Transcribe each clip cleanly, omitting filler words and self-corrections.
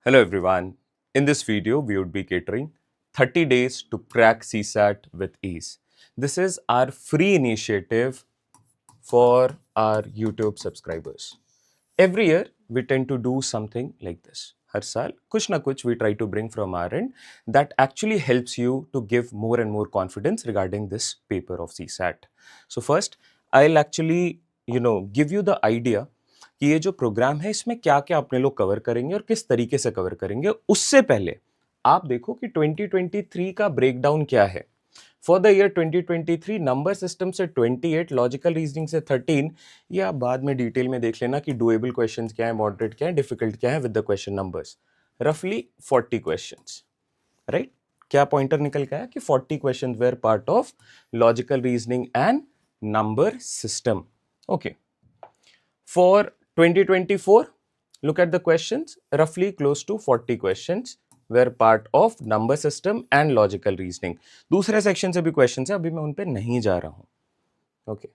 Hello everyone. In this video, we would be catering 30 days to crack CSAT with ease. This is our free initiative for our YouTube subscribers. Every year, we tend to do something like this. हर साल कुछ ना कुछ we try to bring from our end that actually helps you to give more and more confidence regarding this paper of CSAT. So first, I'll actually give you the idea कि ये जो programme है इसमें क्या क्या अपने लोग cover करेंगे और किस तरीके से कवर करेंगे। उससे पहले आप देखो कि 2023 का ब्रेकडाउन क्या है। For the year 2023 number system से 28, लॉजिकल रीजनिंग से 13। ये आप बाद में डिटेल में देख लेना कि डुएबल क्वेश्चंस क्या है, मॉडरेट क्या है, डिफिकल्ट क्या है विद द क्वेश्चन नंबर्स। रफली 40 क्वेश्चंस, राइट। क्या पॉइंटर निकल गया कि 40 questions were part of logical reasoning and number system. Okay, for 2024, look at the questions. Roughly close to 40 questions were part of number system and logical reasoning. दूसरे section से भी questions है, अभी मैं उन पे नहीं जा रहा हूं। Okay,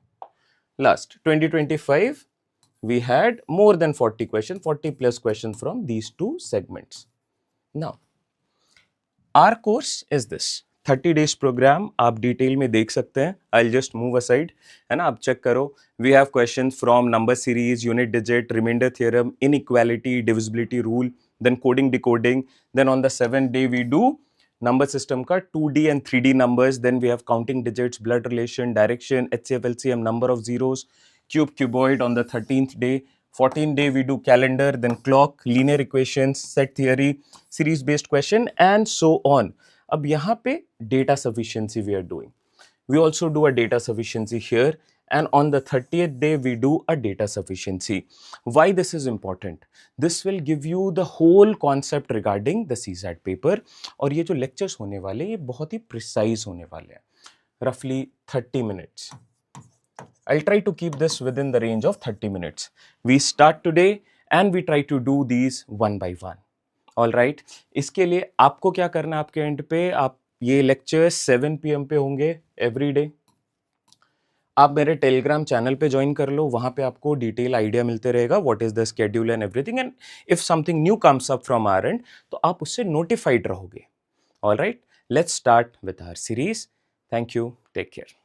last 2025 we had more than 40 questions, 40 plus questions from these two segments. Now, our course is this 30 days programme आप डिटेल में देख सकते हैं। आई जस्ट मूव असाइड, है ना, आप चेक करो। We have questions from number series, unit digit, remainder theorem, inequality, divisibility rule, then coding decoding. Then on the 7th day we do number system का 2D and 3D numbers. Then we have counting digits, blood relation, direction, HCF, LCM, number of zeros, cube, cuboid on the 13th day. 14th day we do calendar, then clock, linear equations, set theory, series based question and so on. अब यहाँ पे data sufficiency we are doing. We also do a data sufficiency here, and on the 30th day we do a data sufficiency. Why this is important? This will give you the whole concept regarding the CSAT paper. और ये जो lectures होने वाले ये बहुत ही precise होने वाले हैं, roughly 30 minutes. I'll try to keep this within the range of 30 minutes. We start today and we try to do these one by one. All right. इसके लिए आपको क्या करना है, आपके एंड पे आप ये लेक्चर्स 7 PM पे होंगे एवरी डे। आप मेरे टेलीग्राम चैनल पे ज्वाइन कर लो, वहां पे आपको डिटेल आइडिया मिलते रहेगा what is the schedule and everything, and if something new comes up from our end तो आप उससे नोटिफाइड रहोगे। All right, let's start with our series. Thank you, take care.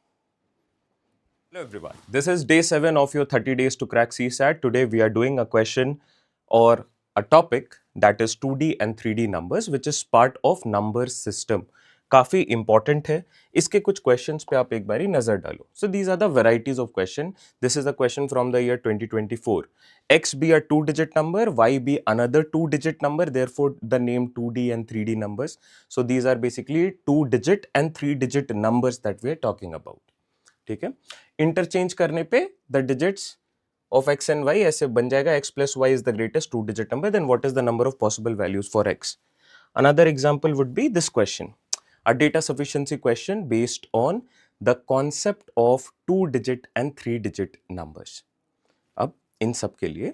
Hello everyone, this is day 7 of your 30 days to crack CSAT. Today we are doing a question or a topic that is 2D and 3D numbers which is part of number system. काफी important है, इसके कुछ questions पे आप एक बारी नजर डालो. So these are the varieties of question. This is a question from the year 2024. X be a 2-digit number, Y be another 2-digit number, therefore the name 2D and 3D numbers. So these are basically 2-digit and 3-digit numbers that we are talking about. ठीक है, interchange करने पे the digits of x and y ऐसे बन जाएगा, x plus y is the greatest 2-digit number, then what is the number of possible values for x. Another example would be this question, a data sufficiency question based on the concept of 2-digit and 3-digit numbers. अब इन सब के लिए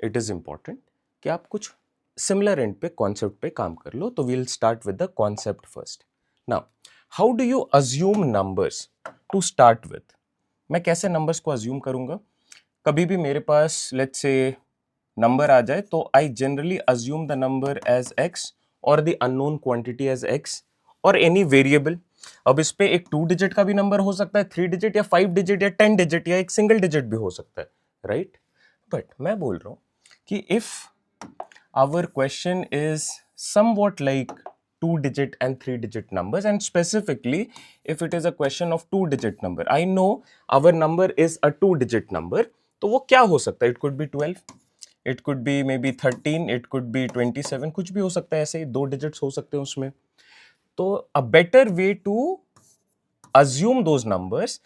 it is important कि आप कुछ similar and पे concept पे काम कर लो. तो we'll start with the concept first. Now how do you assume numbers to start with? मैं कैसे नंबर्स को अज्यूम करूंगा? कभी भी मेरे पास लेट्स से नंबर आ जाए तो I generally assume the number as X और the unknown quantity as X और एनी वेरिएबल. अब इस पे एक 2-digit का भी नंबर हो सकता है, 3-digit या 5-digit या 10-digit या एक सिंगल डिजिट भी हो सकता है, राइट? बट मैं बोल रहा हूं कि if our question is somewhat like 2-digit and 3-digit numbers, and specifically if it is a question of 2-digit number, I know our number is a 2-digit number, तो वो क्या हो सकता है? It could be 12, it could be maybe 13, it could be 27, कुछ भी हो सकता है, ऐसे ही 2 digits हो सकते हैं उसमें. तो a better way to assume those numbers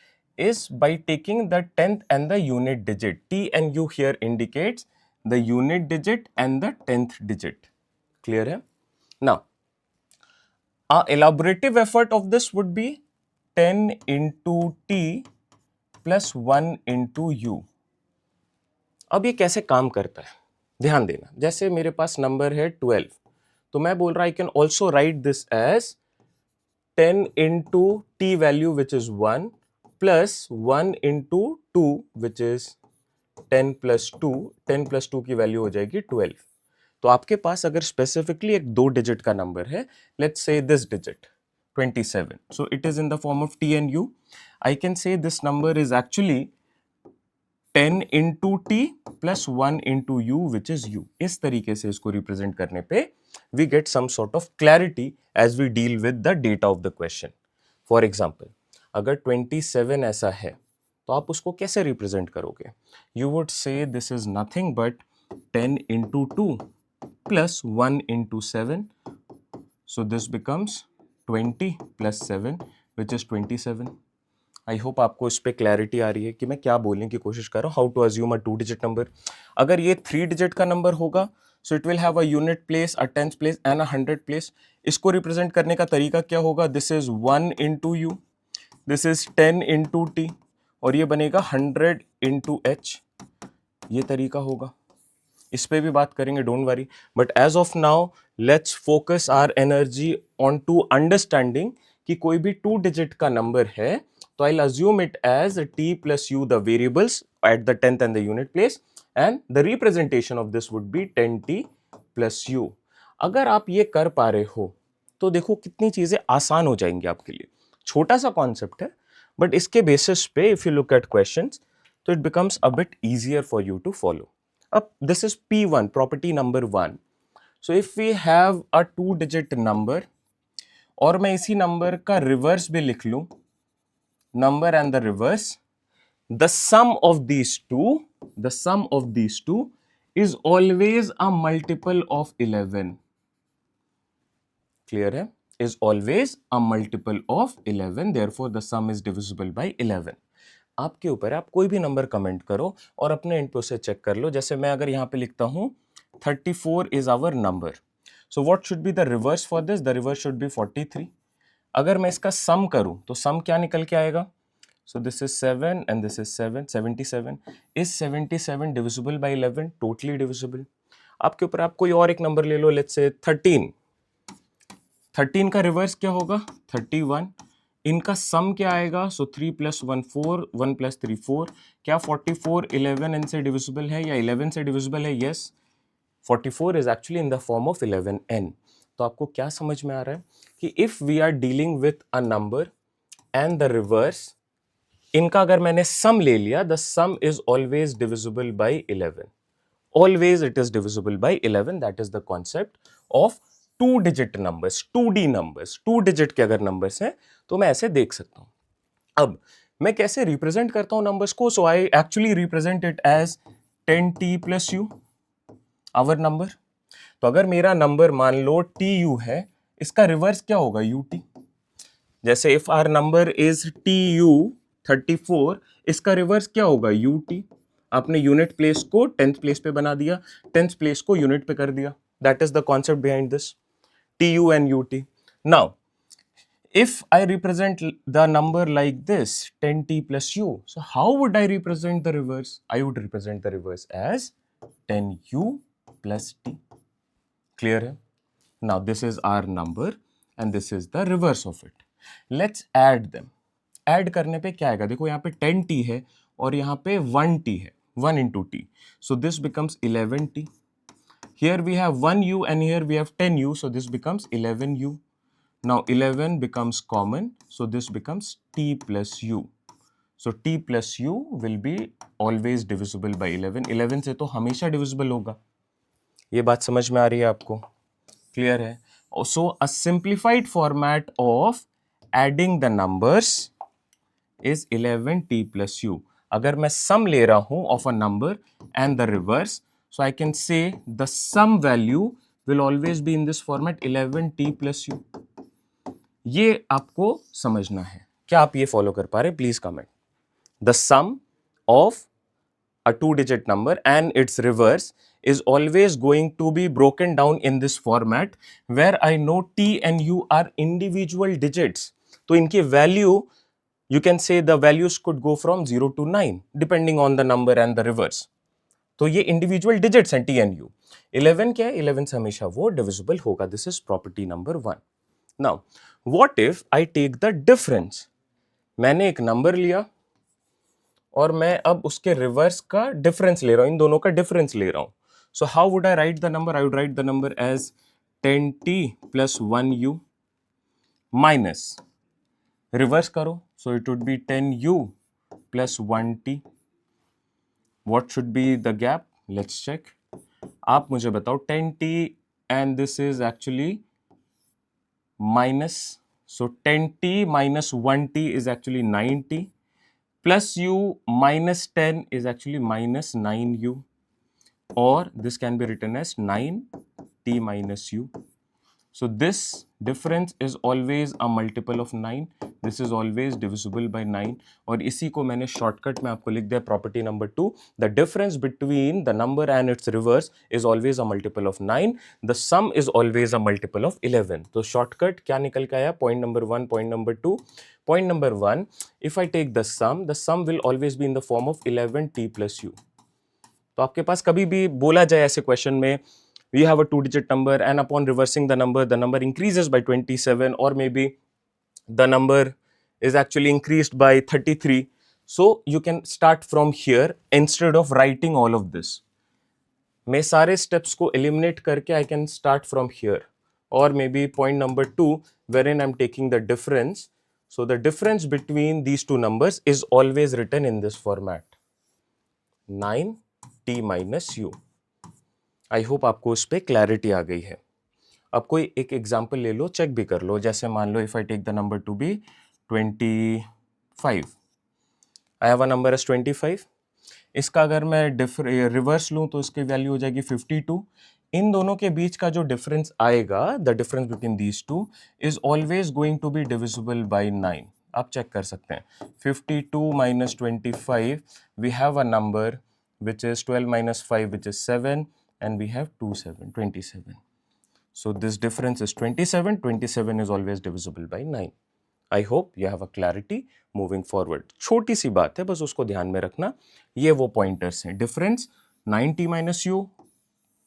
is by taking the 10th and the unit digit. T and U here indicates the unit digit and the 10th digit. Clear है? Now elaborative effort of this would be 10 into t plus 1 into u. अब ये कैसे काम करता है ध्यान देना. जैसे मेरे पास नंबर है 12, तो मैं बोल रहा I can also write this as 10 into t value which is 1 plus 1 into 2 which is 10 plus 2. 10 plus 2 की वैल्यू हो जाएगी 12. तो आपके पास अगर स्पेसिफिकली एक 2 डिजिट का नंबर है, let's say this digit 27, so it is in the form of t and u. I can say this number is actually 10 into t plus 1 into u, which is u. इस तरीके से इसको represent करने पे we get some sort of clarity as we deal with the data of the question. For example, अगर 27 ऐसा है तो आप उसको कैसे रिप्रेजेंट करोगे? You would say this is nothing but 10 into 2 plus 1 into 7. So this becomes 20 plus 7, which is 27. I hope आपको इस पर क्लैरिटी आ रही है कि मैं क्या बोलने की कोशिश कर रहा हूँ. How to assume a 2 digit number. अगर ये 3 डिजिट का नंबर होगा, so it will have a unit place, a tenth place and a 100 place. इसको रिप्रेजेंट करने का तरीका क्या होगा? This is 1 into u, this is 10 into t, और ये बनेगा 100 इंटू एच. ये तरीका होगा. इस पे भी बात करेंगे, don't worry. But as of now let's focus our energy on to understanding कि कोई भी 2 डिजिट का नंबर है तो I assume it as t plus u, the variables at the 10th and the unit place, and the representation of this would be 10t plus u. अगर आप ये कर पा रहे हो तो देखो कितनी चीजें आसान हो जाएंगी आपके लिए. छोटा सा कॉन्सेप्ट है, बट इसके बेसिस पे if you look at questions तो it becomes a bit easier for you to follow. अब this is P1, property number 1. So if we have a 2 digit number, और मैं इसी नंबर का रिवर्स भी लिख लूं, number and the reverse, the sum of these two is always a multiple of 11. Clear है? Is always a multiple of 11. Therefore the sum is divisible by 11. आपके ऊपर है, आप कोई भी नंबर कमेंट करो और अपने इनपुट से चेक कर लो. जैसे मैं अगर यहां पे लिखता हूं 34 is our number, so what should be the reverse for this? The reverse should be 43. अगर मैं इसका सम करूं तो सम क्या निकल के आएगा? So this is 7 and this is 7, 77. Is 77 divisible by 11? Totally divisible. आपके ऊपर, आप कोई और एक नंबर ले लो, लेट्स से 13. 13 का रिवर्स क्या होगा? 31. इनका सम क्या आएगा? सो 3 प्लस 1 4, 1 प्लस 3 4. क्या 44 11 इनसे डिविजिबल है या 11 से डिविजिबल है? Yes, 44 is actually in the form of 11n. तो आपको क्या समझ में आ रहा है कि if we are dealing with a number and the reverse, इनका अगर मैंने सम ले लिया, the sum is always divisible by 11. Always it is divisible by 11. That is the concept of 2 digit numbers, 2D numbers. 2 digit के अगर numbers हैं तो मैं ऐसे देख सकता हूं. अब मैं कैसे represent करता हूं numbers को? So I actually represent it as 10t plus u, our number. तो अगर मेरा नंबर मान लो tu है, इसका रिवर्स क्या होगा? ut. जैसे if our number is tu 34, इसका रिवर्स क्या होगा? ut. आपने यूनिट प्लेस को 10th प्लेस पे बना दिया, 10th प्लेस को यूनिट पे कर दिया. That is the concept behind this, tu and ut. Now if I represent the number like this, 10t plus u, so how would I represent the reverse? I would represent the reverse as 10u plus t. Clear है? Now this is our number and this is the reverse of it. Let's add them. Add करने पे क्या आएगा? देखो यहाँ पे 10t है और यहाँ पे 1t है, 1 into t. So this becomes 11t. Here we have 1u and here we have 10u, so this becomes 11u. Now 11 becomes common, so this becomes t plus u. So t plus u will be always divisible by 11. 11 से तो हमेशा divisible होगा. ये बात समझ में आ रही है आपको? Clear है? So a simplified format of adding the numbers is 11t plus u. अगर मैं sum ले रहा हूं of a number and the reverse, so I can say the sum value will always be in this format 11t plus u. ये आपको समझना है. क्या आप ये फॉलो कर पा रहे? Please comment. The sum of a 2-digit number and its reverse is always going to be broken down in this format where I know t and u are individual digits. तो इनकी value, you can say the values could go from 0 to 9 depending on the number and the reverse. तो ये individual digits हैं t and u. 11 क्या है? 11 से हमेशा वो divisible होगा. This is property number 1. Now, what if I take the difference? मैंने एक नंबर लिया और मैं अब उसके रिवर्स का डिफरेंस ले रहा हूं, इन दोनों का डिफरेंस ले रहा हूं. So how would I write the number? I would write the number as 10t plus 1u minus, reverse karo, so it would be 10u plus 1t. What should be the gap? Let's check. आप मुझे बताओ 10t and this is actually minus, so 10t minus 1t is actually 9t, plus u minus 10 is actually minus 9u, or this can be written as 9t minus u. So this difference is always a multiple of 9. This is always divisible by 9. और इसी को मैंने shortcut में आपको लिख दिया property number 2. The difference between the number and its reverse is always a multiple of 9. The sum is always a multiple of 11. तो shortcut क्या निकल के आया? Point number 1, point number 2. Point number 1, if I take the sum will always be in the form of 11t plus u. तो आपके पास कभी भी बोला जाए ऐसे क्वेश्चन में, we have a 2-digit number and upon reversing the number increases by 27, or maybe the number is actually increased by 33. So you can start from here instead of writing all of this. मैं सारे steps को eliminate करके I can start from here, or maybe point number 2 wherein I'm taking the difference. So the difference between these two numbers is always written in this format, 9t minus u. I hope आपको उस पर clarity आ गई है. अब कोई एक example ले लो, check भी कर लो. जैसे मान लो if I take the number to be 25, I have a number as 25. इसका अगर मैं रिवर्स लूँ तो इसकी वैल्यू हो जाएगी 52. इन दोनों के बीच का जो डिफरेंस आएगा, the difference between these two is always going to be divisible by 9. आप चेक कर सकते हैं. 52 minus 25, we have a number which is 12 minus 5, which is 7, and we have 27. So this difference is 27. 27 is always divisible by 9. I hope you have a clarity moving forward. छोटी सी बात है, बस उसको ध्यान में रखना. ये वो पॉइंटर्स हैं. Difference 9t minus u,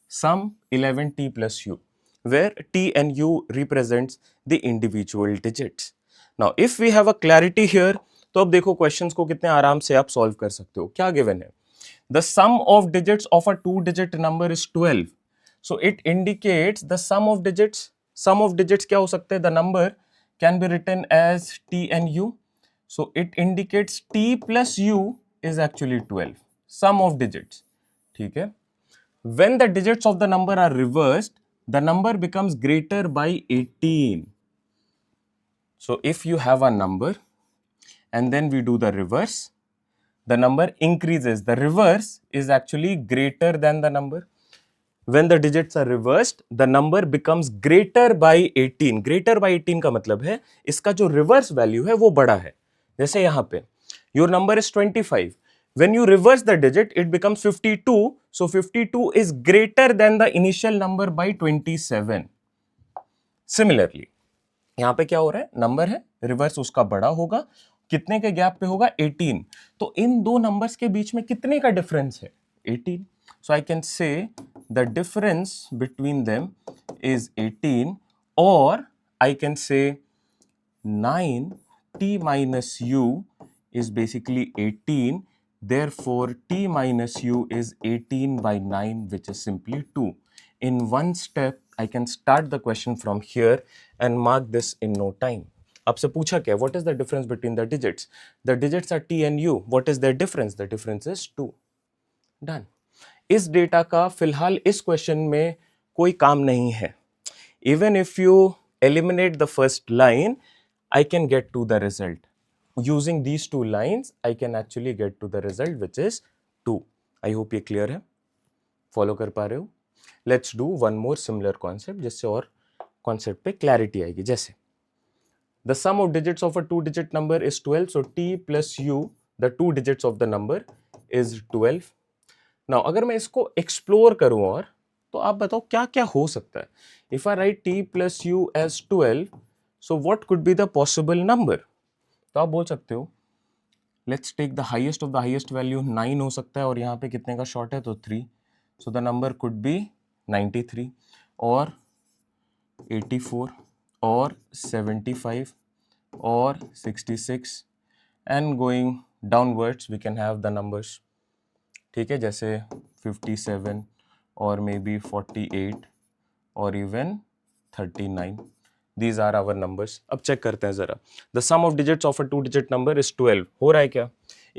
sum 11t plus u, where t and u represents the individual digits. Now if we have a clarity here, तो अब देखो क्वेश्चंस को कितने आराम से आप सॉल्व कर सकते हो. क्या गिवन है? The sum of digits of a 2-digit number is 12. So it indicates the sum of digits. Sum of digits क्या हो सकते हैं? The number can be written as t and u. So it indicates t plus u is actually 12. Sum of digits. ठीक है? When the digits of the number are reversed, the number becomes greater by 18. So if you have a number and then we do the reverse, the number increases. The reverse is actually greater than the number. When the digits are reversed, the number becomes greater by 18. Greater by 18 का मतलब है इसका जो reverse value है वो बड़ा है. जैसे यहाँ पे your number is 25. When you reverse the digit, it becomes 52. So 52 is greater than the initial number by 27. Similarly, यहाँ पे क्या हो रहा है? नंबर है, रिवर्स उसका बड़ा होगा. कितने के गैप पे होगा? 18. तो इन दो नंबर्स के बीच में कितने का डिफरेंस है? 18. So I can say the difference between them is 18, और आई कैन से 9t minus u is basically 18. Therefore, t minus u is 18 by 9, which is simply 2. In one step, I can start the question from here and mark this in no time. आपसे पूछा क्या? What is the difference between the digits? The digits are t and u. What is their difference? The difference is 2. Done. इस data का फिलहाल इस question में कोई काम नहीं है. Even if you eliminate the first line, I can get to the result. Using these two lines, I can actually get to the result, which is 2. I hope ये clear है. Follow कर पा रहे हो? Let's do one more similar concept, जिससे और concept पे clarity आएगी. जैसे the sum of digits of a 2-digit number is 12. So t plus u, the 2 digits of the number, is 12. Now अगर मैं इसको explore करूँ और, तो आप बताओ क्या क्या हो सकता है? If I write t plus u as 12, so what could be the possible number? तो आप बोल सकते हो, let's take the highest of the highest value 9 हो सकता है, और यहाँ पे कितने का शॉर्ट है? तो 3. So the number could be 93 or 84 or 75 or 66, and going downwards we can have the numbers. ठीक है, जैसे 57, or maybe 48 or even 39. These are our numbers. अब चेक करते हैं जरा. The sum of digits of a two digit number is 12. हो रहा है क्या?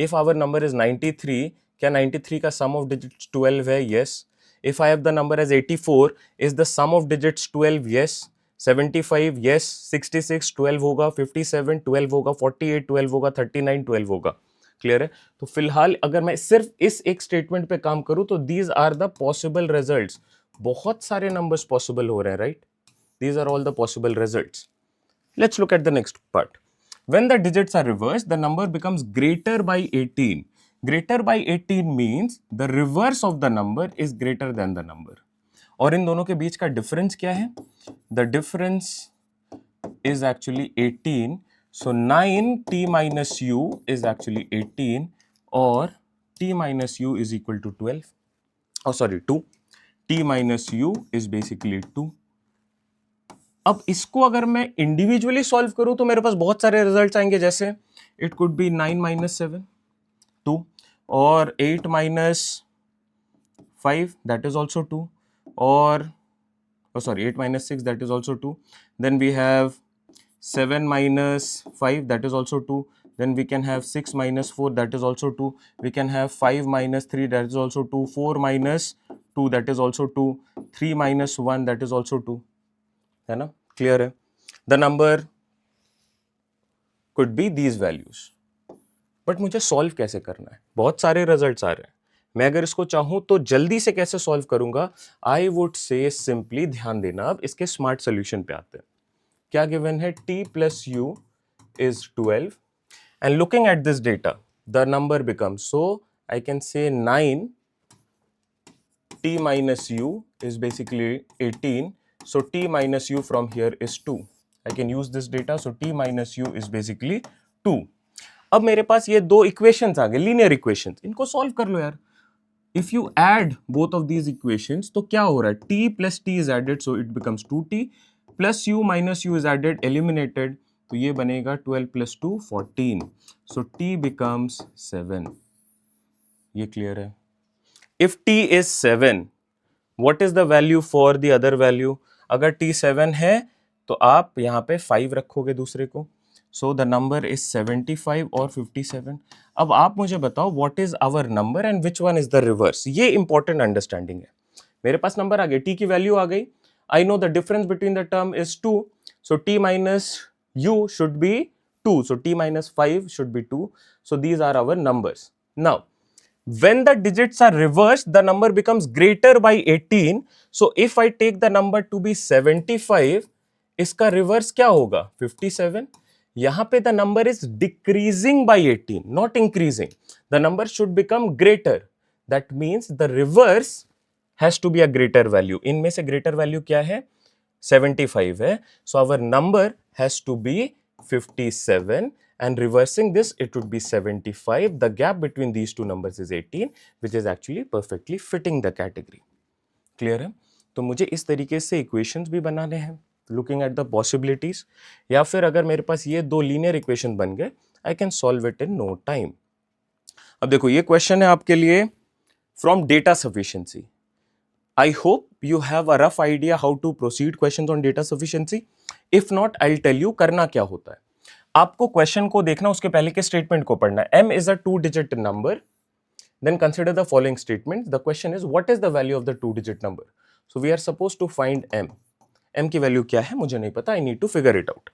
If our number is 93, क्या 93 का sum of digits 12 है? Yes. If I have the number as 84, is the sum of digits 12? Yes. 75, yes. 66, 12 होगा. 57, 12 होगा. 48, 12 होगा. 39, 12 होगा. क्लियर है? तो फिलहाल अगर मैं सिर्फ इस एक स्टेटमेंट पे काम करूं तो these are the possible results. बहुत सारे नंबर्स पॉसिबल हो रहे हैं, right? These are all the possible results. Let's look at the next part. When the digits are reversed, the number becomes greater by 18. Greater by 18 means the reverse of the number is greater than the number. और इन दोनों के बीच का difference क्या है? The difference is actually 18. So 9t minus u is actually 18 or t minus u is equal to 12. Oh, sorry, 2. t minus u is basically 2. अब इसको अगर मैं इंडिविजुअली सॉल्व करूं तो मेरे पास बहुत सारे रिजल्ट्स आएंगे, जैसे इट कुड बी 9 माइनस 7 2 और 8 माइनस 5 दैट इज ऑल्सो 2 और sorry 8 minus 6 that is also 2. Then we have 7 minus 5 that is also 2. Then we can have 6 minus 4 that is also 2. We can have 5 minus 3 that is also 2. 4 minus 2 that is also 2. 3 minus 1 that is also 2. है ना? Clear है? The number could be these values. But मुझे solve कैसे करना है? बहुत सारे results आ रहे हैं. मैं अगर इसको चाहूं तो जल्दी से कैसे सॉल्व करूंगा? आई वुड से सिंपली, ध्यान देना, अब इसके स्मार्ट सोल्यूशन पे आते हैं. क्या गिवन है? t plus u is 12 and looking at this data the number becomes, so I can से 9 t minus u is basically 18. So t minus u from here is 2. I can use this data. So t minus u is basically 2. अब मेरे पास ये दो equations आ गए, linear equations. इनको solve कर लो यार. If you add both of these equations तो क्या हो रहा है? t plus t is added, so it becomes 2t plus u minus u is added, eliminated, तो ये बनेगा 12 प्लस 2 14. सो t बिकम्स 7. ये क्लियर है? If t is 7, what is the value for the other value? अगर t 7 है तो आप यहाँ पे 5 रखोगे दूसरे को. सो द नंबर इज 75 और 57. अब आप मुझे बताओ what is our number and which one is the reverse. ये इंपॉर्टेंट अंडरस्टैंडिंग है. मेरे पास नंबर आ गए, t की वैल्यू आ गई. I know the difference between the term is 2. So t minus u should be 2. So t minus 5 should be 2. So these are our numbers. Now when the digits are reversed, the number becomes greater by 18. So if I take the number to be 75, इसका reverse क्या होगा? 57. यहां पे the number is decreasing by 18, not increasing. The number should become greater. That means the reverse has to be a greater value. इनमें से greater value क्या है? 75 है. So our number has to be 57. And reversing this, it would be 75. The gap between these two numbers is 18, which is actually perfectly fitting the category. Clear है? तो मुझे इस तरीके से equations भी बनाने हैं, looking at the possibilities. या फिर अगर मेरे पास ये दो linear equation बन गए, I can solve it in no time. अब देखो ये question है आपके लिए from data sufficiency. I hope you have a rough idea how to proceed questions on data sufficiency. If not, I'll tell you करना क्या होता है. आपको क्वेश्चन को देखना, उसके पहले के स्टेटमेंट को पढ़ना है. m is a two digit number. Then consider the following statement. The question is what is the value of the two digit number? So we are supposed to find m. m की value क्या है मुझे नहीं पता. I need to figure it out.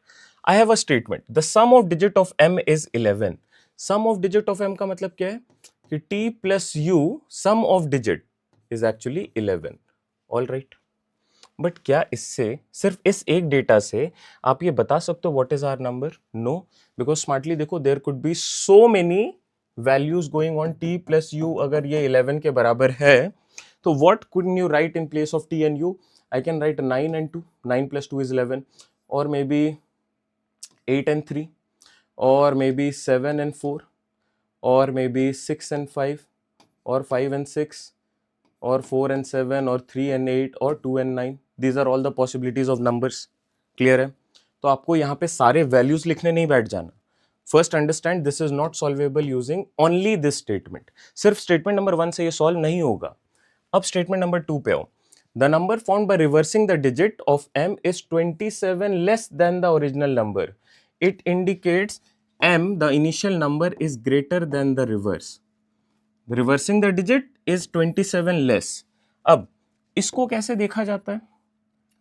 I have a statement. The sum of digit of m is 11. Sum of digit of m का मतलब क्या है कि t plus u sum of digit is actually 11. All right. But क्या इससे, सिर्फ इस एक डेटा से आप ये बता सकते हो what is our number? No, because smartly देखो there could be so many values going on t plus u. अगर ये 11 के बराबर है तो what could you write in place of t and u? I can write 9 and 2. 9 plus 2 is 11, और may be 8 and 3, और may be 7 and 4, और may be 6 and 5, और 5 and 6, और 4 and 7, और 3 and 8, और 2 and 9. These are all the possibilities of numbers. Clear है? तो आपको यहाँ पे सारे values लिखने नहीं बैठ जाना. First understand this is not solvable using only this statement. सिर्फ statement number 1 से ये solve नहीं होगा. अब स्टेटमेंट नंबर 2 पे आओ. The number found by reversing the digit of m is 27 less than the original number. It indicates m, the initial number, is greater than the reverse. Reversing the digit is 27 less. अब इसको कैसे देखा जाता है?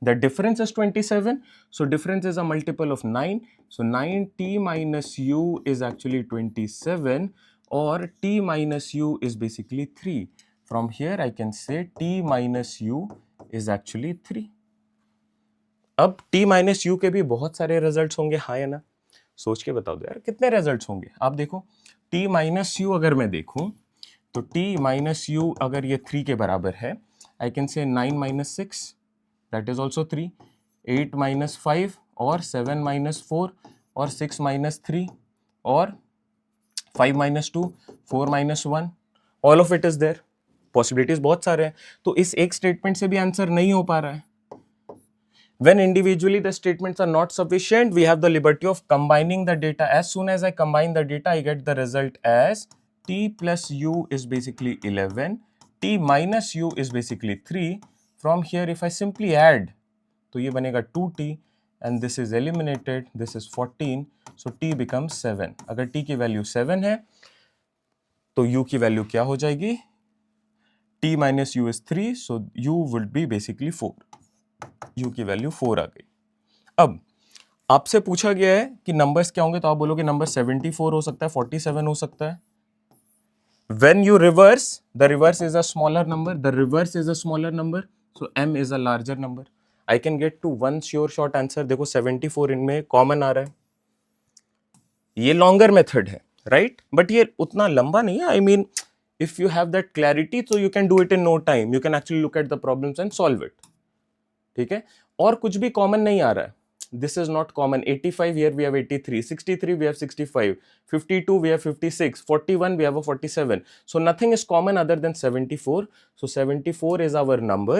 The difference is 27, so difference is a multiple of 9. So 9t minus u is actually 27, or t minus u is basically 3. From here I can say t minus u is actually 3. अब t minus u के भी बहुत सारे results होंगे, हाँ या ना? सोच के बताओ यार कितने रिजल्ट्स होंगे. आप देखो t minus u अगर मैं देखूं तो t minus u अगर ये 3 के बराबर है, I can say 9 minus 6, that is also 3, 8 minus 5, or 7 minus 4, or 6 minus 3, or 5 minus 2, 4 minus 1, all of it is there. Possibilities बहुत सारे हैं, तो इस एक स्टेटमेंट से भी आंसर नहीं हो पा रहा है. When individually the statements are not sufficient, we have the liberty of combining the data. As soon as I combine the data, I get the result as t plus u is basically 11, t minus u is basically 3. From here, if I simply add, तो ये बनेगा 2t, and this is eliminated, this is 14, so t becomes 7. अगर t की value 7 है, तो u की value क्या हो जाएगी? t minus u is 3, so u would be basically 4. u की वैल्यू 4 आ गई. अब आपसे पूछा गया है कि नंबर्स क्या होंगे, तो आप बोलोगे नंबर 74 हो सकता है, 47 हो सकता है. When you reverse, the reverse is a smaller number, the reverse is a smaller number, so m is a larger number. I can get to one sure short answer. देखो 74 इनमें कॉमन आ रहा है. ये लॉन्गर मेथड है, right, but ये उतना लंबा नहीं है. I mean if you have that clarity, so you can do it in no time. You can actually look at the problems and solve it. ठीक है, और कुछ भी कॉमन नहीं आ रहा है. This is not common. 85 here we have 83, 63 we have 65, 52 we have 56, 41 we have a 47. So nothing is common other than 74. So 74 is our number.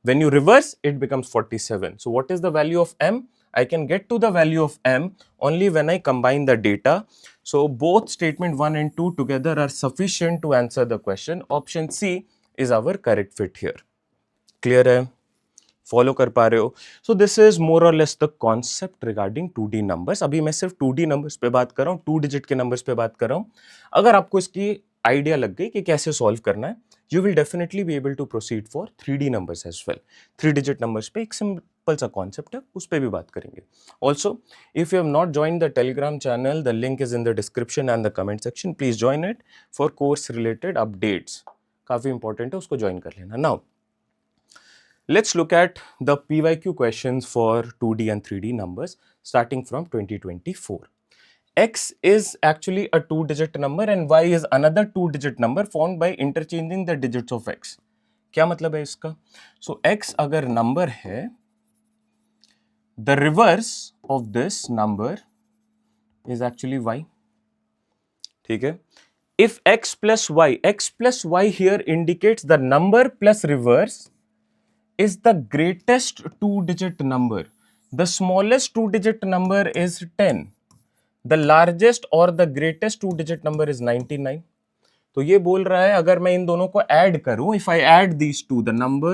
When you reverse, it becomes 47. So what is the value of m? I can get to the value of m only when I combine the data. So both statement 1 and 2 together are sufficient to answer the question. Option C is our correct fit here. Clear है? Follow कर पा रहे हो? So this is more और less the concept regarding 2D numbers. अभी मैं सिर्फ 2D numbers पे बात कर रहा हूँ, 2 डिजिट के नंबर्स पे बात कर रहा हूँ. अगर आपको इसकी आइडिया लग गई कि कैसे सॉल्व करना है, you will definitely be able to proceed for 3D numbers as well. 3 digit numbers पे एक सिंपल सा कॉन्सेप्ट है, उस पर भी बात करेंगे. Also if you have not join the Telegram channel, the link is in the description and the comment section. Please join it for course related updates. काफी इंपॉर्टेंट है, उसको ज्वाइन कर लेना. Now let's look at the PYQ questions for 2D and 3D numbers starting from 2024. X is actually a 2-digit number and Y is another 2-digit number found by interchanging the digits of X. क्या मतलब है इसका? So X अगर number है, the reverse of this number is actually Y. ठीक है? If X plus Y here indicates the number plus reverse is the greatest 2-digit number. The smallest 2-digit number is 10. The largest or the greatest 2-digit number is 99. तो ये बोल रहा है अगर मैं इन दोनों को ऐड करूं, if I add these two, the number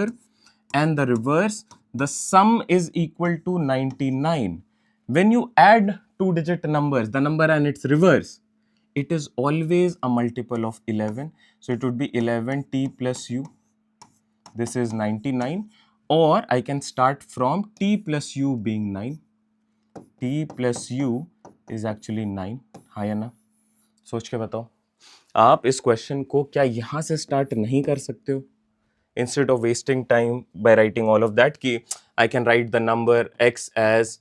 and the reverse, the sum is equal to 99. When you add 2-digit numbers, the number and its reverse, it is always a multiple of 11. So it would be 11t plus u. This is 99, or I can start from t plus u being 9. t plus u is actually 9. हाँ या ना? सोच के बताओ. आप इस question को क्या यहाँ से स्टार्ट नहीं कर सकते हो? Instead of wasting time by writing all of that, कि I can write the number x as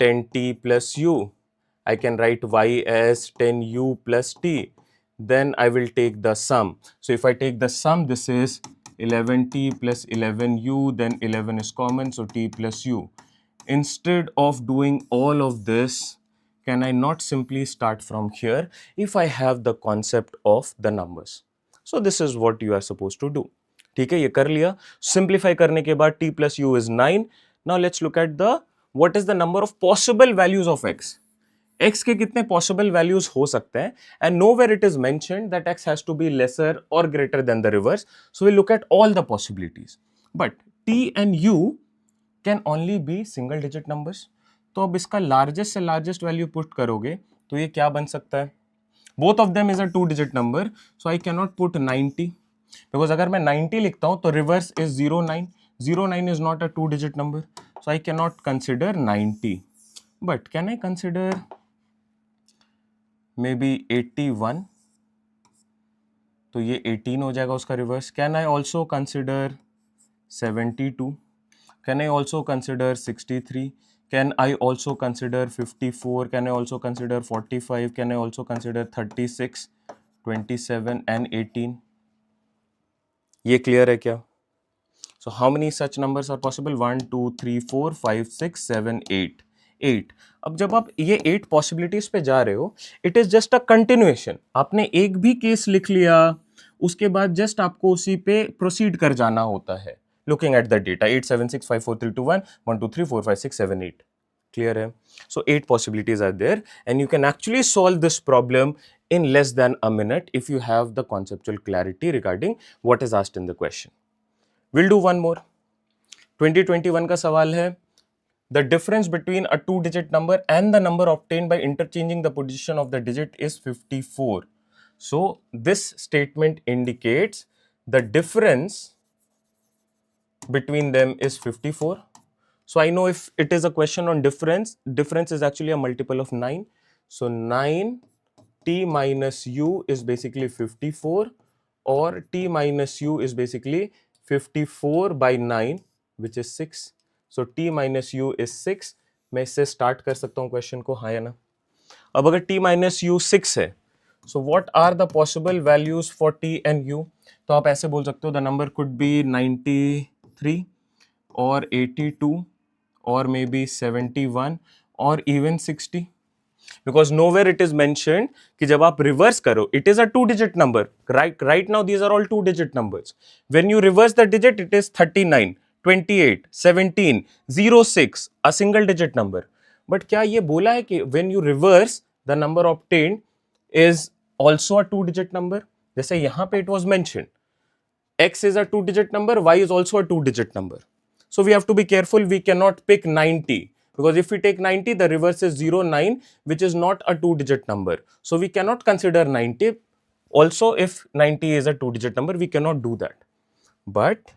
10t plus u. I can write y as 10u plus t. Then I will take the sum. So if I take the sum, this is 11t plus 11u, then 11 is common, so t plus u. Instead of doing all of this, can I not simply start from here if I have the concept of the numbers? So this is what you are supposed to do. ठीक है, ये कर लिया. Simplify करने के बाद t plus u is 9. Now let's look at the what is the number of possible values of x. x के कितने पॉसिबल वैल्यूज हो सकते हैं, and nowhere it is mentioned that x has to be lesser or greater than the reverse, so we look at all the possibilities, but t and u can only be single digit numbers. तो अब इसका largest से largest value put करोगे तो ये क्या बन सकता है, both of them is a 2 digit number, so I can not put 90, because अगर मैं 90 लिखता हूं तो reverse is 09, 09 is not a 2 digit number, so I cannot consider 90, but can I consider maybe 81, तो ये 18 हो जाएगा उसका reverse. Can I also consider 72, can I also consider 63, can I also consider 54, can I also consider 45, can I also consider 36, 27 and 18। ये clear है क्या? So how many such numbers are possible? 1, 2, 3, 4, 5, 6, 7, 8. 8. अब जब आप ये 8 पॉसिबिलिटीज पे जा रहे हो, it is just a continuation. आपने एक भी केस लिख लिया, उसके बाद जस्ट आपको उसी पे प्रोसीड कर जाना होता है, looking at the data 8, 7, 6, 5, 4, 3, 2, 1, 1, 2, 3, 4, 5, 6, 7, 8. Clear है? So 8 possibilities are there, and you can actually solve this problem in less than a minute if you have the conceptual clarity regarding what is asked in the question. We'll do one more. 2021 का सवाल है, the difference between a 2-digit number and the number obtained by interchanging the position of the digit is 54. So this statement indicates the difference between them is 54. So I know if it is a question on difference, difference is actually a multiple of 9. So 9 t minus u is basically 54, or t minus u is basically 54 by 9, which is 6. So t minus u is 6. मैं इससे start कर सकता हूँ question को, हाँ या ना? अब अगर t minus u 6 है, so what are the possible values for t and u? तो आप ऐसे बोल सकते हो, the number could be 93 or 82 or maybe 71 or even 60. Because nowhere it is mentioned कि जब आप रिवर्स करो, it is a 2-digit number. Right now these are all 2-digit numbers. When you reverse the digit, it is 39, 28, 17, 06, a single digit number. But क्या ये बोला है कि when you reverse the number obtained is also a 2-digit number? जैसे यहाँ पे it was mentioned, x is a 2-digit number, y is also a 2-digit number. So we have to be careful. We cannot pick 90, because if we take 90, the reverse is 09, which is not a 2-digit number. So we cannot consider 90. Also, if 90 is a 2-digit number, we cannot do that. But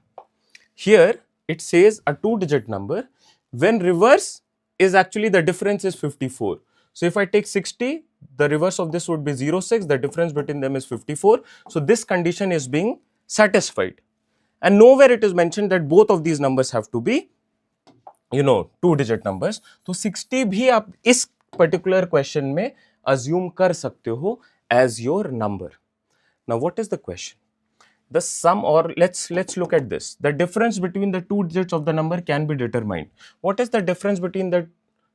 here it says a 2-digit number. When reverse is actually the difference is 54. So if I take 60, the reverse of this would be 06. The difference between them is 54. So this condition is being satisfied. And nowhere it is mentioned that both of these numbers have to be, 2-digit numbers. तो 60 भी आप इस particular question में assume कर सकते हो as your number. Now what is the question? The sum, or let's look at this. The difference between the two digits of the number can be determined. What is the difference between the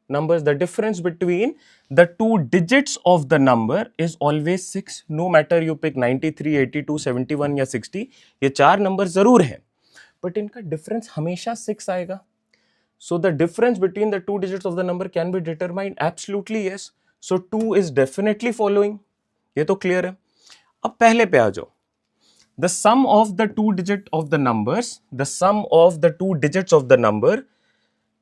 numbers? The difference between the two digits of the number is always 6. No matter you pick 93, 82, 71 या 60, ये चार number जरूर हैं, but इनका difference हमेशा 6 आएगा. So the difference between the two digits of the number can be determined. Absolutely yes. So 2 is definitely following. ये तो clear है. अब पहले पे आ जाओ. The sum of the two digits of the numbers, the sum of the two digits of the number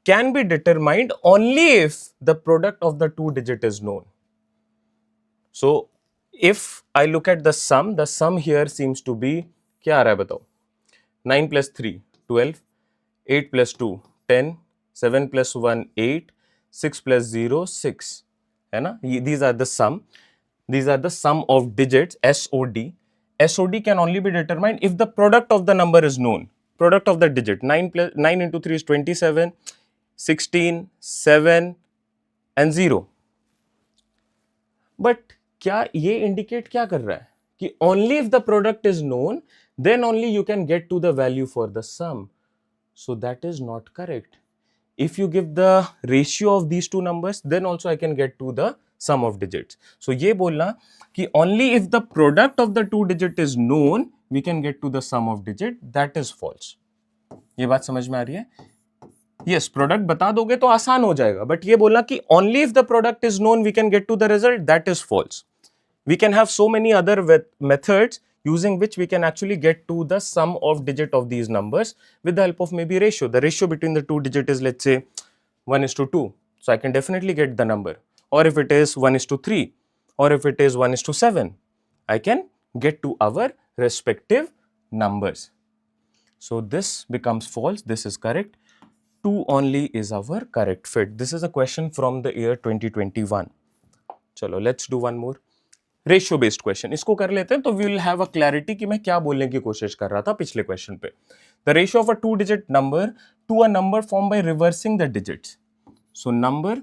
can be determined only if the product of the two digit is known. So if I look at the sum here seems to be, क्या आ रहा है बताओ? 9 plus 3, 12, 8 plus 2, 10, 7 plus 1, 8, 6 plus 0, 6. है ना? These are the sum. These are the sum of digits, SOD. SOD can only be determined if the product of the number is known. Product of the digit. 9 into 3 is 27, 16, 7 and 0. But क्या ये indicate क्या कर रहा है? कि only if the product is known, then only you can get to the value for the sum. So that is not correct. If you give the ratio of these two numbers, then also I can get to the sum of digits. So ये बोलना कि only if the product of the two digit is known, we can get to the sum of digit, that is false. ये बात समझ में आ रही है? Yes, product बता दोगे तो आसान हो जाएगा, बट ये बोलना कि only if the product is known we can get to the result, that is false. We can have so many other methods using which we can actually get to the sum of digit of these numbers with the help of maybe ratio. The ratio between the two digit is, let's say, 1 is to 2. So I can definitely get the number. Or if it is 1 is to 3, or if it is 1 is to 7, I can get to our respective numbers. So this becomes false. This is correct. 2 only is our correct fit. This is a question from the year 2021. Chalo, let's do one more. Ratio based question, इसको कर लेते हैं तो we will have a clarity कि मैं क्या बोलने की कोशिश कर रहा था पिछले क्वेश्चन पे. The ratio of a 2 digit number to a number form by reversing the digits. So number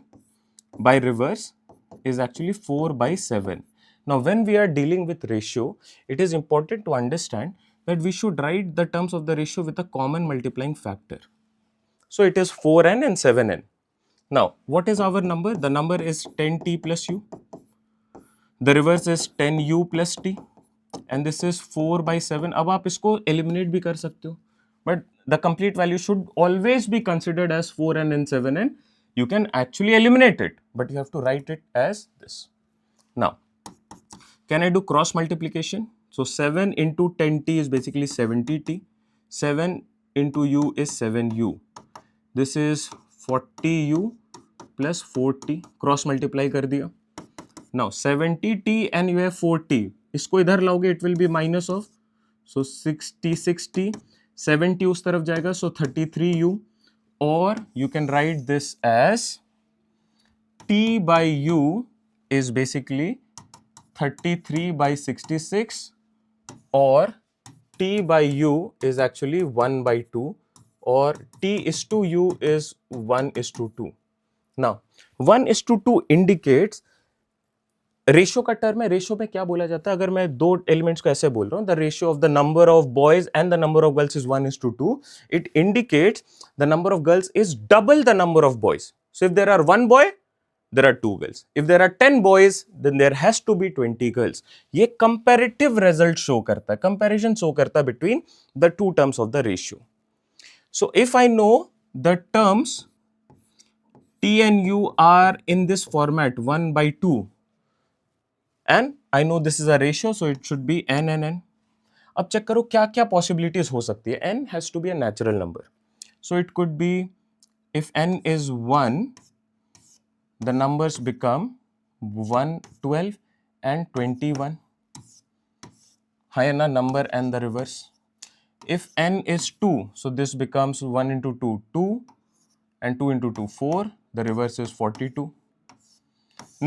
by reverse is actually 4/7. Now when we are dealing with ratio, it is important to understand that we should write the terms of the ratio with a common multiplying factor. So it is 4n and 7n. Now what is our number? The number is 10t plus u. The reverse is 10u plus t and this is 4/7. अब आप इसको eliminate भी कर सकते हो, but the complete value should always be considered as 4n and 7n. You can actually eliminate it, but you have to write it as this. Now, can I do cross multiplication? So 7 into 10t is basically 70t. 7 into u is 7u. This is 40u plus 4t. Cross multiply कर दिया. Now 70t and you have 4t. इसको इधर लाओगे it will be minus of, so 60 70 उस तरफ जाएगा, so 33u, or you can write this as t by u is basically 33/66, or t by u is actually 1/2, or t is to u is 1:2. Now 1:2 indicates ratio का term है. Ratio में क्या बोला जाता है, अगर मैं दो एलिमेंट्स को ऐसे बोल रहा हूं, the ratio of the number of boys and the number of girls is 1:2, it indicates the number of girls is double the number of boys. So if there are 1 boy, there are 2 girls. If there are 10 boys, then there has to be 20 girls. ये comparative result show करता है, comparison show करता है between the two terms of the ratio. So if I know the terms t and u are in this format 1/2, and I know this is a ratio, so it should be n and n. अब check करो क्या क्या possibilities हो सकती है. n has to be a natural number, so it could be, if n is 1, the numbers become 1, 12 and 21. है ना number and the reverse. If n is 2, so this becomes 1 into 2, 2, and 2 into 2, 4. The reverse is 42.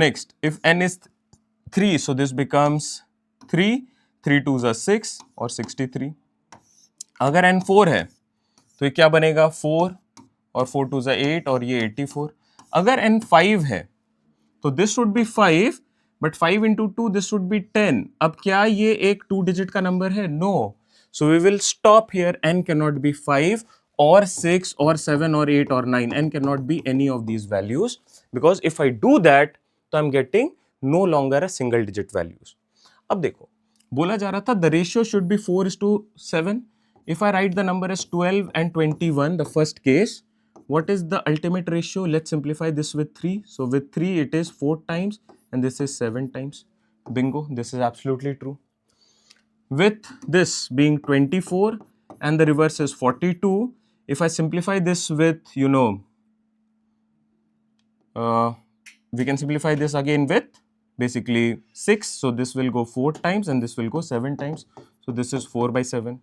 Next, if n is 3, so this becomes 3, 3 2s are 6 or 63. अगर n 4 है तो ये क्या बनेगा, 4 और 4 2s are 8 और ये 84. अगर n 5 है तो this should be 5, but 5 into 2 this should be 10. अब क्या ये एक 2 digit का number है? No. So we will stop here. n cannot be 5 or 6 or 7 or 8 or 9. n cannot be any of these values, because if I do that, तो I'm getting no longer a single digit values. अब देखो, बोला जा रहा था the ratio should be 4:7. If I write the number as 12 and 21, the first case, what is the ultimate ratio? Let's simplify this with 3. So with 3 it is 4 times and this is 7 times. Bingo, this is absolutely true. With this being 24 and the reverse is 42, if I simplify this with, we can simplify this again with basically 6. So this will go 4 times and this will go 7 times. So this is 4/7.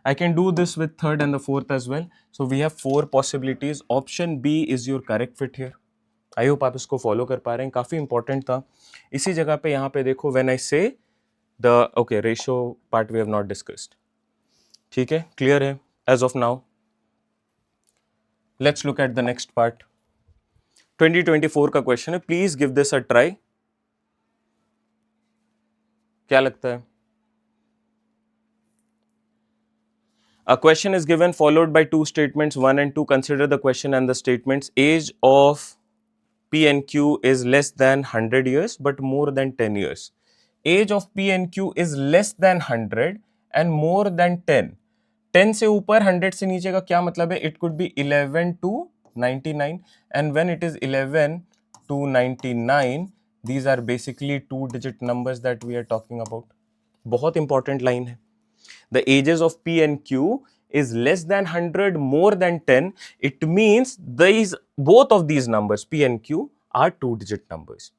I can do this with third and the fourth as well. So we have 4 possibilities. Option B is your correct fit here. I hope आप इसको follow कर पा रहे हैं. काफ़ी important था. इसी जगह पे यहाँ पे देखो, when I say the ratio part we have not discussed. ठीक है, clear है as of now. Let's look at the next part. 2024 का question है. Please give this a try. क्या लगता है? A question is given followed by 2 statements, 1 and 2. Consider the question and the statements. Age of P and Q is less than 100 years but more than 10 years. Age of P and Q is less than 100 and more than 10. 10 से ऊपर 100 से नीचे का क्या मतलब है? It could be 11 to 99, and when it is 11 to 99, these are basically 2-digit numbers that we are talking about. बहुत important line है. The ages of P and Q is less than 100, more than 10. It means both of these numbers, P and Q, are 2-digit numbers.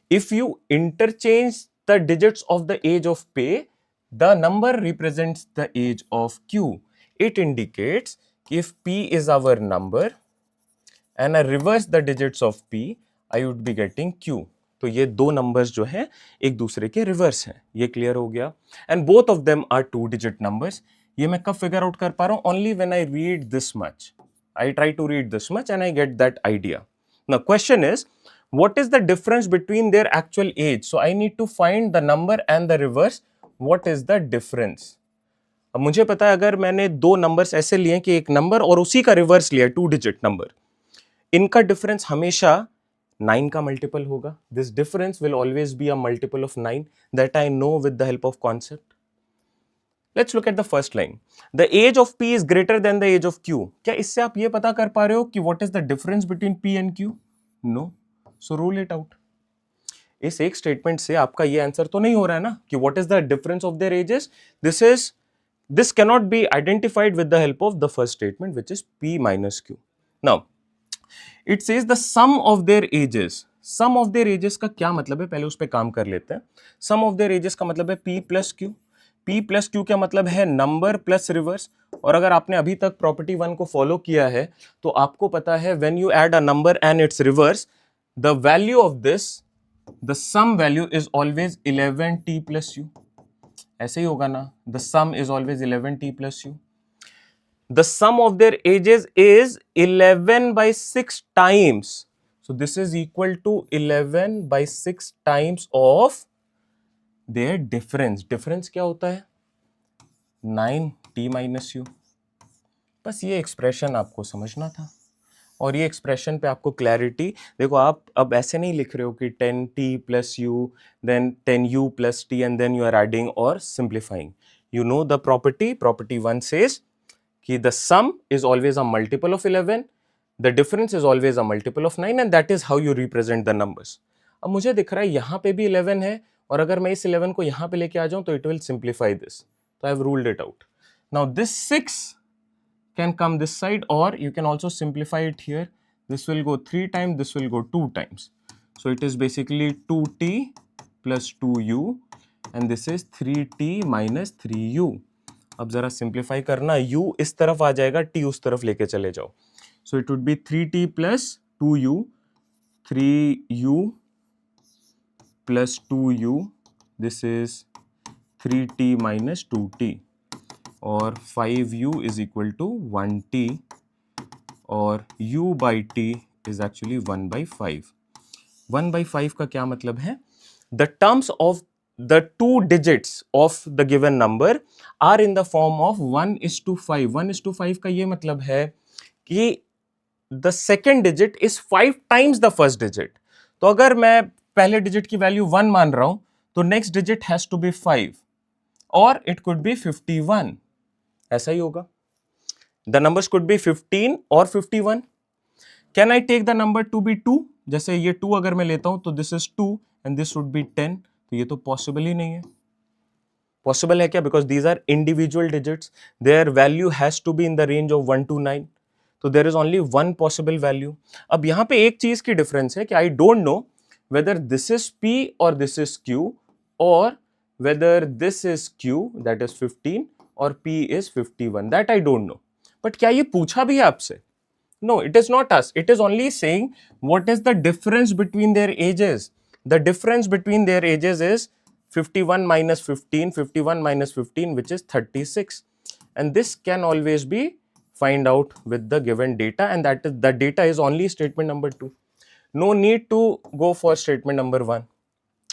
If you interchange the digits of the age of P, the number represents the age of Q. It indicates if P is our number and I reverse the digits of P, I would be getting Q. तो ये दो numbers जो हैं एक दूसरे के reverse हैं. ये क्लियर हो गया. And both of them are 2-digit numbers. ये मैं कब फिगर आउट कर पा रहा हूं? Only when I read this much. I try to read this much and I get that idea. Now question is, what is the difference between their actual age? So I need to find the number and the reverse. What is the difference? अब मुझे पता है अगर मैंने दो numbers ऐसे लिए कि एक नंबर और उसी का रिवर्स लिया 2-digit नंबर, इनका डिफरेंस हमेशा 9 का मल्टीपल होगा. This difference will always be a multiple of 9. That I know with the help of concept. Let's look at the first line. The age of P is greater than the age of Q. क्या इससे आप ये पता कर पा रहे हो कि what is the difference between P and Q? No. So rule it out. इस एक स्टेटमेंट से आपका ये आंसर तो नहीं हो रहा है ना कि what is the difference of their edges. This cannot be identified with the help of the first statement, which is P minus Q. Now, it says the sum of their ages. Sum of their ages का क्या मतलब है, पहले उस पर काम कर लेते हैं. Sum of their ages का मतलब है P plus Q. P plus Q का मतलब है नंबर प्लस रिवर्स. और अगर आपने अभी तक प्रॉपर्टी 1 को फॉलो किया है तो आपको पता है when you add a number and its reverse, the value of this, the sum value is always 11t plus u. ऐसे ही होगा ना. The sum is always 11t plus u. The sum of their ages is 11 by 6 times. So this is equal to 11 by 6 times of their difference. Difference क्या होता है? 9t minus u. बस ये expression आपको समझना था. और ये एक्सप्रेशन पे आपको क्लैरिटी, देखो आप अब ऐसे नहीं लिख रहे हो कि 10t plus u, then 10u plus t and then you are adding or simplifying. You know the property 1 says कि the sum is always a multiple of 11, the difference is always a multiple of 9 and that is how you represent the numbers. अब मुझे दिख रहा है यहाँ पे भी 11 है और अगर मैं इस 11 को यहाँ पे लेके आ जाऊँ तो it will simplify this. So I have ruled it out. Now this 6 can come this side or you can also simplify it here. This will go 3 times, this will go 2 times. So it is basically 2t plus 2u and this is 3t minus 3u. अब जरा simplify करना, u इस तरफ आ जाएगा, t उस तरफ लेके चले जाओ. So it would be 3t plus 2u, 3u plus 2u, this is 3t minus 2t. और 5u is equal to 1t और u by t is actually 1 by 5. 1 by 5 का क्या मतलब है? The terms of the two digits of the given number are in the form of 1:5. 1:5 का ये मतलब है कि the second digit is 5 times the first digit. तो अगर मैं पहले digit की value 1 मान रहा हूं तो next digit has to be 5 और it could be 51. ऐसा ही होगा. The numbers could be 15 or 51. Can I take the number to be 2? जैसे ये 2 अगर मैं लेता हूं तो this is 2 and this would be 10. तो ये तो possible ही नहीं है. Possible है क्या? Because these are individual digits. Their value has to be in the range of 1 to 9. So there is only one possible value. अब यहाँ पे एक चीज की difference है कि I don't know whether this is P or this is Q or whether this is Q that is 15 और P is 51. That I don't know. But क्या ये पूछा भी है आपसे? No, it is not us. It is only saying what is the difference between their ages. The difference between their ages is 51 minus 15, 51 minus 15, which is 36. And this can always be find out with the given data, and that is the data is only statement number 2. No need to go for statement number 1.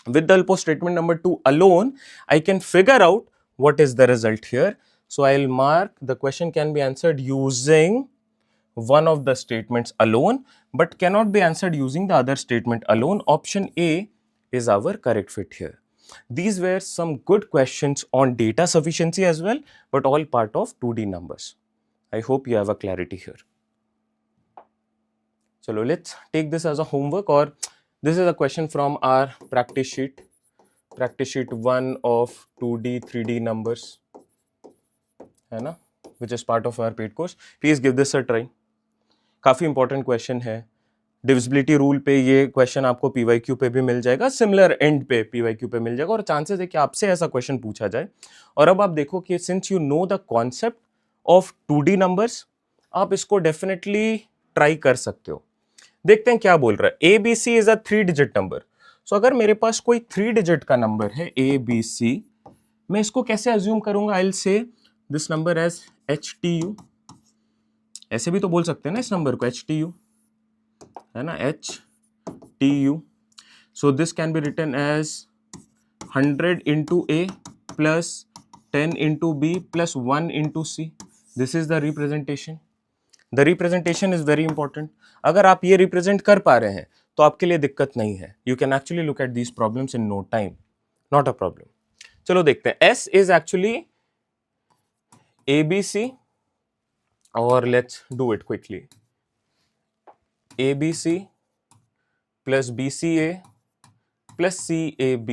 With the help of statement number 2 alone, I can figure out what is the result here. So I'll mark the question can be answered using one of the statements alone, but cannot be answered using the other statement alone. Option A is our correct fit here. These were some good questions on data sufficiency as well, but all part of 2D numbers. I hope you have a clarity here. चलो let's take this as a homework, or this is a question from our practice sheet 1 of 2D 3D numbers, है ना, which is part of our paid course. Please give this a try. काफ़ी important question है. Divisibility rule पे ये question आपको PYQ पे भी मिल जाएगा, सिमिलर एंड पे पीवाईक्यू पे मिल जाएगा, और चांसेस है कि आपसे ऐसा क्वेश्चन पूछा जाए. और अब आप देखो कि since you know the concept of 2D numbers, आप इसको डेफिनेटली ट्राई कर सकते हो. देखते हैं क्या बोल रहा है. ABC is a 3 digit number. So अगर मेरे पास कोई 3 डिजिट का नंबर है ABC, मैं इसको कैसे अज्यूम करूंगा? I will say this number as HTU. ऐसे भी तो बोल सकते हैं ना इस नंबर को, HTU, है ना, HTU. So this can be written as 100 into A plus 10 into B plus 1 into C. This is the representation. The representation is very important. अगर आप ये रिप्रेजेंट कर पा रहे हैं तो आपके लिए दिक्कत नहीं है. You can actually look at these problems in no time. Not a problem. चलो देखते हैं. S is actually ABC, और let's do it quickly. ABC plus BCA plus CAB.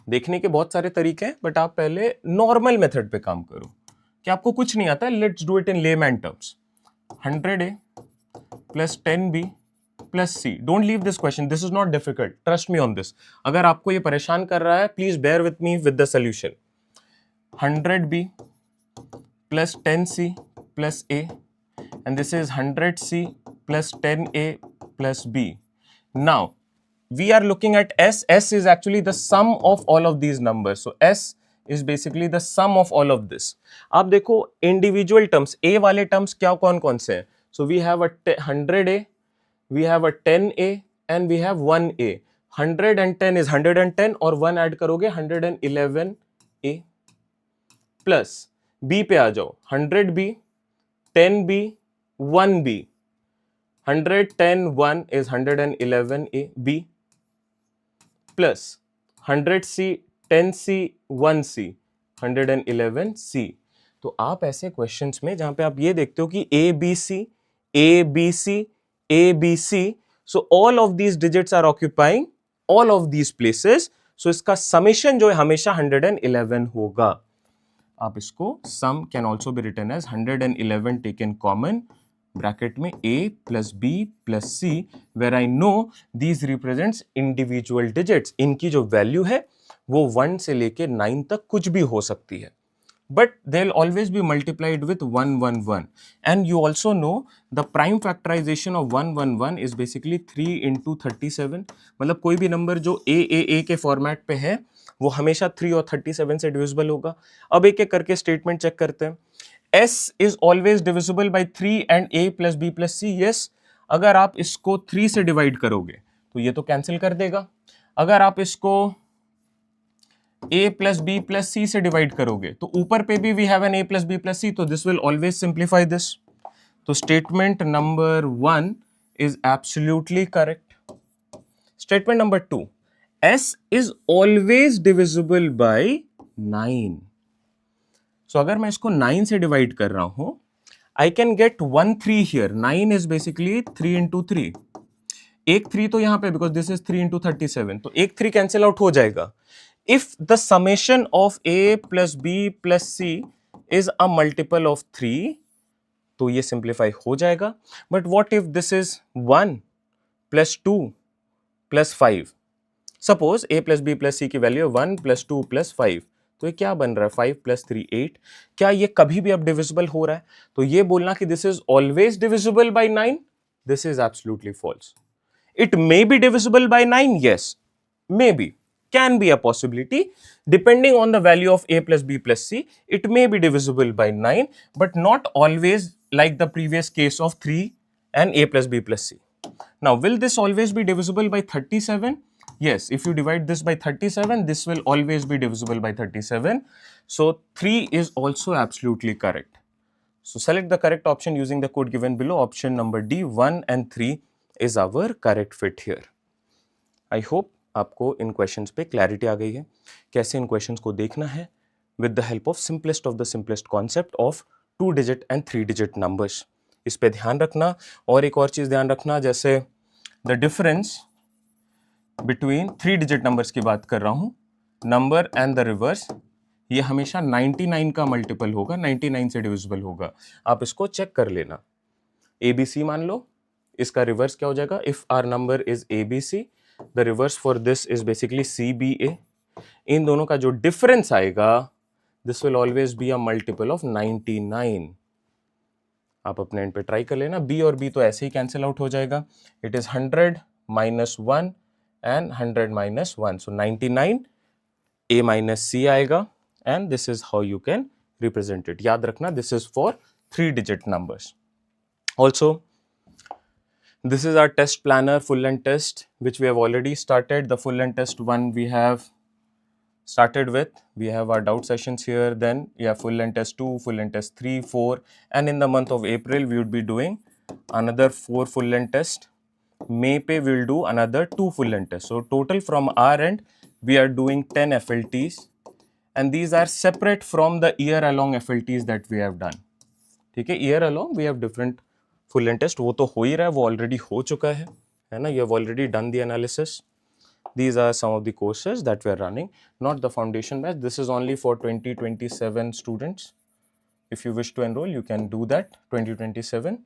देखने के बहुत सारे तरीके हैं, बट आप पहले नॉर्मल मेथड पे काम करो कि आपको कुछ नहीं आता है. Let's do it in layman terms. 100A plus 10B plus C. Don't leave this question. This is not difficult. Trust me on this. अगर आपको ये परेशान कर रहा है, please bear with me with the solution. 100B plus 10C plus A, and this is 100C plus 10A plus B. Now we are looking at S. S is actually the sum of all of these numbers. So S is basically the sum of all of this. आप देखो individual terms, A वाले terms क्या कौन कौन से हैं? So we have a 100A, we have a 10A, and we have 1A. 110 is 110, और 1 add करोगे 111A. प्लस B पे आ जाओ. 100B, 10B, 1B. 110 1 is 111A B. Plus 100C, 10C, 1C, 111C. तो आप ऐसे क्वेश्चंस में जहां पे आप ये देखते हो कि ABC, ABC, ABC, so all of these digits are occupying all of these places, so इसका समेशन जो है हमेशा 111 होगा. आप इसको sum can also be written as 111 taken common, bracket में A plus B plus C, where I know these represents individual digits. इनकी जो वैल्यू है वो 1 से लेके 9 तक कुछ भी हो सकती है, but they'll always be multiplied with 111. And you also know the prime factorization of 111 is basically 3 into 37. मतलब कोई भी नंबर जो A के फॉर्मेट पे है वो हमेशा 3 और 37 से डिविजिबल होगा. अब एक एक करके स्टेटमेंट चेक करते हैं. S is always divisible by 3 and A plus B plus C. Yes, अगर आप इसको 3 से डिवाइड करोगे तो ये तो कैंसिल कर देगा. अगर आप इसको A plus B plus C से डिवाइड करोगे तो ऊपर पे भी we have an A plus B plus C, तो this will always simplify this. तो statement number 1 is absolutely correct. Statement number 2, S is always divisible by 9. So अगर मैं इसको 9 से डिवाइड कर रहा हूं, I can get 1 3 here. 9 is basically 3 into 3. एक 3 तो यहां पे, बिकॉज दिस इज 3 into 37, तो एक 3 कैंसिल आउट हो जाएगा. If the summation of A plus B plus C is a multiple of 3, तो ये simplify हो जाएगा. But what if this is 1 plus 2 plus 5? Suppose A plus B plus C की value 1 plus 2 plus 5, तो ये क्या बन रहा है? 5 plus 3 8. क्या ये कभी भी अब डिविजिबल हो रहा है? तो ये बोलना कि this is always divisible by 9, this is absolutely false. It may be divisible by 9, yes, maybe. Can be a possibility depending on the value of A plus B plus C. It may be divisible by 9, but not always like the previous case of 3 and A plus B plus C. Now, will this always be divisible by 37? Yes, if you divide this by 37, this will always be divisible by 37. So 3 is also absolutely correct. So select the correct option using the code given below. Option number D, 1 and 3 is our correct fit here. I hope आपको इन questions पे clarity आ गई है, कैसे इन questions को देखना है with the help of simplest concept of 2 digit and 3 digit numbers. इस पे ध्यान रखना। और एक और चीज़ ध्यान रखना, जैसे the difference between 3 digit numbers की बात कर रहा हूँ, नंबर एंड द रिवर्स, ये हमेशा 99 का मल्टीपल होगा, 99 से डिविजिबल होगा। आप इसको चेक कर लेना। ABC मान लो, इसका रिवर्स क्या हो जाएगा? If our number is ABC, the reverse for this is basically CBA। इन दोनों का जो डिफरेंस आएगा, this will always be a multiple of 99। आप अपने एंड पे ट्राई कर लेना। B और B तो ऐसे ही कैंसिल आउट हो जाएगा। It is 100 minus 1 and 100 minus 1, so 99 A minus C आएगा, and this is how you can represent it. याद रखना, this is for 3 digit numbers. Also this is our test planner, full length test, which we have already started. The full length test one we have started with. We have our doubt sessions here. Then full length test 2, full length test 3, 4, and in the month of April we would be doing another 4 full length test. May pe we will do another 2 full length tests. So total from our end we are doing 10 FLTs, and these are separate from the year along FLTs that we have done. ठीक है, year along we have different full length test, वो तो हो ही रहा है, वो already हो चुका है ना, you have already done the analysis. These are some of the courses that we are running, not the foundation batch. This is only for 2027 students. If you wish to enroll, you can do that, 2027.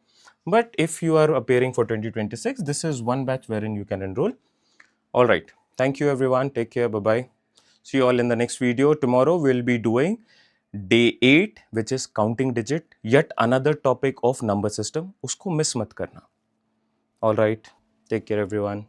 But if you are appearing for 2026, this is one batch wherein you can enroll. All right. Thank you, everyone. Take care. Bye-bye. See you all in the next video. Tomorrow we'll be doing Day 8, which is counting digit, yet another topic of number system. उसको miss मत करना. All right. Take care, everyone.